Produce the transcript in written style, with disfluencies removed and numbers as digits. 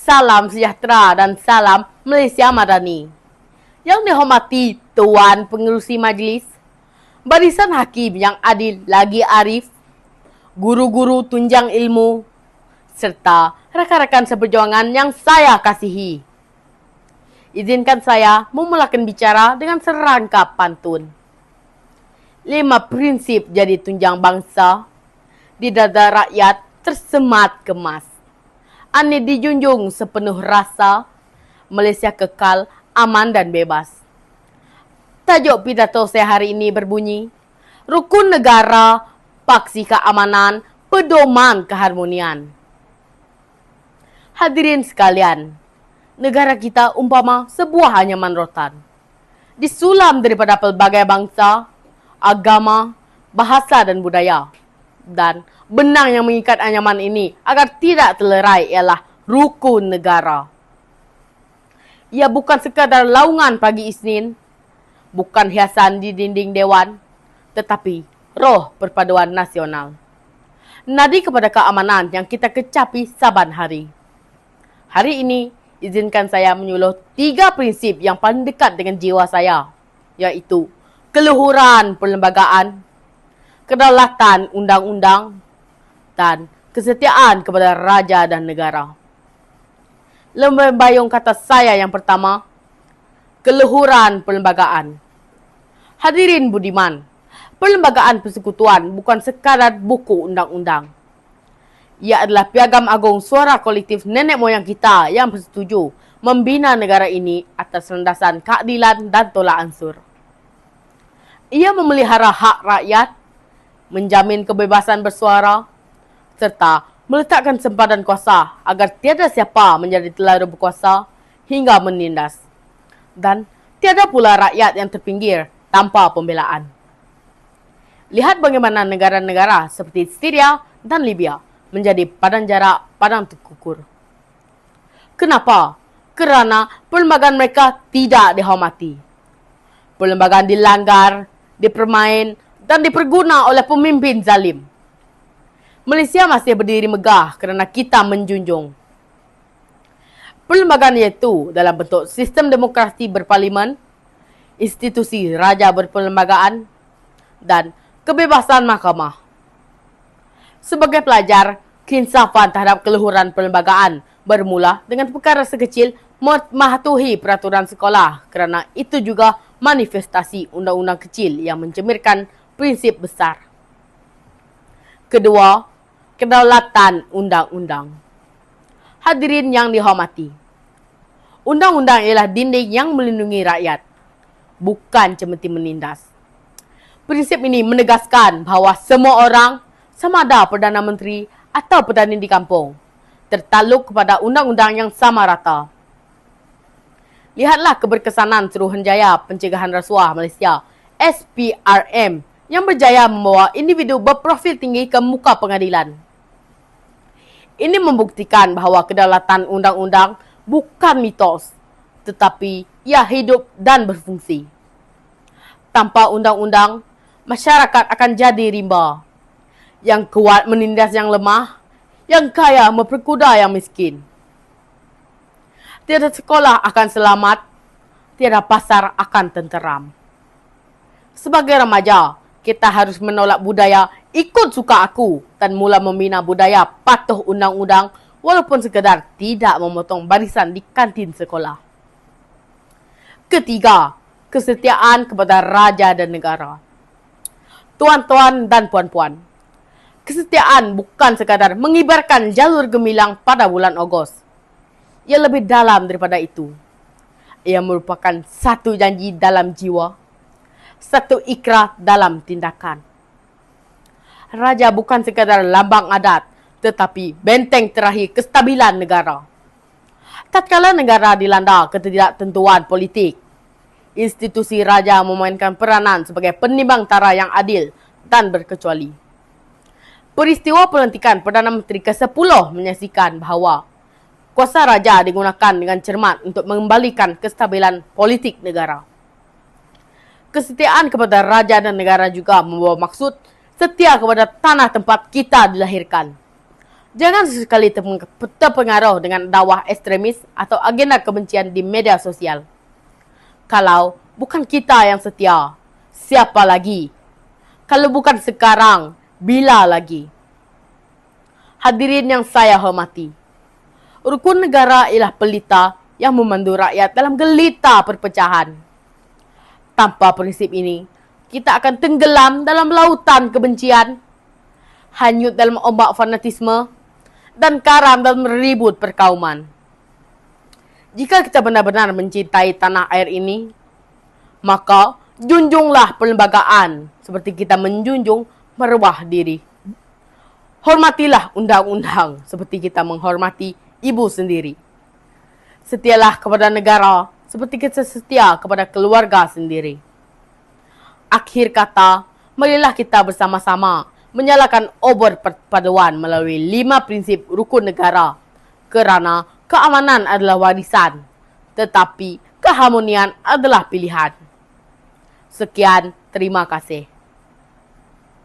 Salam sejahtera dan salam Malaysia Madani. Yang dihormati Tuan Pengerusi Majlis, barisan hakim yang adil lagi arif, guru-guru tunjang ilmu, serta rakan-rakan seperjuangan yang saya kasihi. Izinkan saya memulakan bicara dengan serangkap pantun. 5 prinsip jadi tunjang bangsa, di dada rakyat tersemat kemas. Ani dijunjung sepenuh rasa, Malaysia kekal, aman dan bebas. Tajuk pidato saya hari ini berbunyi, Rukun Negara, Paksi Keamanan, Pedoman Keharmonian. Hadirin sekalian, negara kita umpama sebuah anyaman rotan. Disulam daripada pelbagai bangsa, agama, bahasa dan budaya. Dan benang yang mengikat anyaman ini agar tidak terlerai ialah rukun negara. Ia bukan sekadar laungan pagi Isnin, bukan hiasan di dinding dewan, tetapi roh perpaduan nasional. Nadi kepada keamanan yang kita kecapi saban hari. Hari ini, izinkan saya menyuluh 3 prinsip yang paling dekat dengan jiwa saya, iaitu keluhuran perlembagaan, kedaulatan undang-undang, dan kesetiaan kepada raja dan negara. Lembayung kata saya yang pertama, keluhuran perlembagaan. Hadirin budiman, perlembagaan persekutuan bukan sekadar buku undang-undang. Ia adalah piagam agung suara kolektif nenek moyang kita yang bersetuju membina negara ini atas landasan keadilan dan tolak ansur. Ia memelihara hak rakyat, menjamin kebebasan bersuara, serta meletakkan sempadan kuasa agar tiada siapa menjadi terlalu berkuasa hingga menindas. Dan tiada pula rakyat yang terpinggir tanpa pembelaan. Lihat bagaimana negara-negara seperti Syria dan Libya menjadi padang jarak, padang terkukur. Kenapa? Kerana perlembagaan mereka tidak dihormati. Perlembagaan dilanggar, dipermain, dan diperguna oleh pemimpin zalim. Malaysia masih berdiri megah kerana kita menjunjung. Perlembagaan iaitu dalam bentuk sistem demokrasi berparlimen, institusi raja berperlembagaan, dan kebebasan mahkamah. Sebagai pelajar, keinsafan terhadap keluhuran perlembagaan bermula dengan perkara sekecil mematuhi peraturan sekolah kerana itu juga manifestasi undang-undang kecil yang mencemirkan prinsip besar. Kedua, kedaulatan undang-undang. Hadirin yang dihormati, undang-undang ialah dinding yang melindungi rakyat, bukan cemeti menindas. Prinsip ini menegaskan bahawa semua orang, sama ada Perdana Menteri atau petani di kampung, tertaluk kepada undang-undang yang sama rata. Lihatlah keberkesanan Suruhanjaya Pencegahan Rasuah Malaysia, SPRM, yang berjaya membawa individu berprofil tinggi ke muka pengadilan. Ini membuktikan bahawa kedaulatan undang-undang bukan mitos, tetapi ia hidup dan berfungsi. Tanpa undang-undang, masyarakat akan jadi rimba. Yang kuat menindas yang lemah, yang kaya memperkuda yang miskin. Tiada sekolah akan selamat, tiada pasar akan tenteram. Sebagai remaja, kita harus menolak budaya ikut suka aku dan mula membina budaya patuh undang-undang walaupun sekadar tidak memotong barisan di kantin sekolah. Ketiga, kesetiaan kepada raja dan negara. Tuan-tuan dan puan-puan, kesetiaan bukan sekadar mengibarkan jalur gemilang pada bulan Ogos. Ia lebih dalam daripada itu. Ia merupakan satu janji dalam jiwa, satu ikrar dalam tindakan. Raja bukan sekadar lambang adat, tetapi benteng terakhir kestabilan negara. Tatkala negara dilanda ketidaktentuan politik, institusi raja memainkan peranan sebagai penimbang tara yang adil dan berkecuali. Peristiwa pelantikan Perdana Menteri ke-10 menyaksikan bahawa kuasa raja digunakan dengan cermat untuk mengembalikan kestabilan politik negara. Kesetiaan kepada raja dan negara juga membawa maksud setia kepada tanah tempat kita dilahirkan. Jangan sesekali terpengaruh dengan dakwah ekstremis atau agenda kebencian di media sosial. Kalau bukan kita yang setia, siapa lagi? Kalau bukan sekarang, bila lagi? Hadirin yang saya hormati, rukun negara ialah pelita yang memandu rakyat dalam gelita perpecahan. Tanpa prinsip ini, kita akan tenggelam dalam lautan kebencian, hanyut dalam ombak fanatisme, dan karam dalam ribut perkauman. Jika kita benar-benar mencintai tanah air ini, maka junjunglah perlembagaan seperti kita menjunjung maruah diri. Hormatilah undang-undang seperti kita menghormati ibu sendiri. Setialah kepada negara seperti kita setia kepada keluarga sendiri. Akhir kata, marilah kita bersama-sama menyalakan obor perpaduan melalui 5 prinsip rukun negara, kerana keamanan adalah warisan, tetapi keharmonian adalah pilihan. Sekian, terima kasih.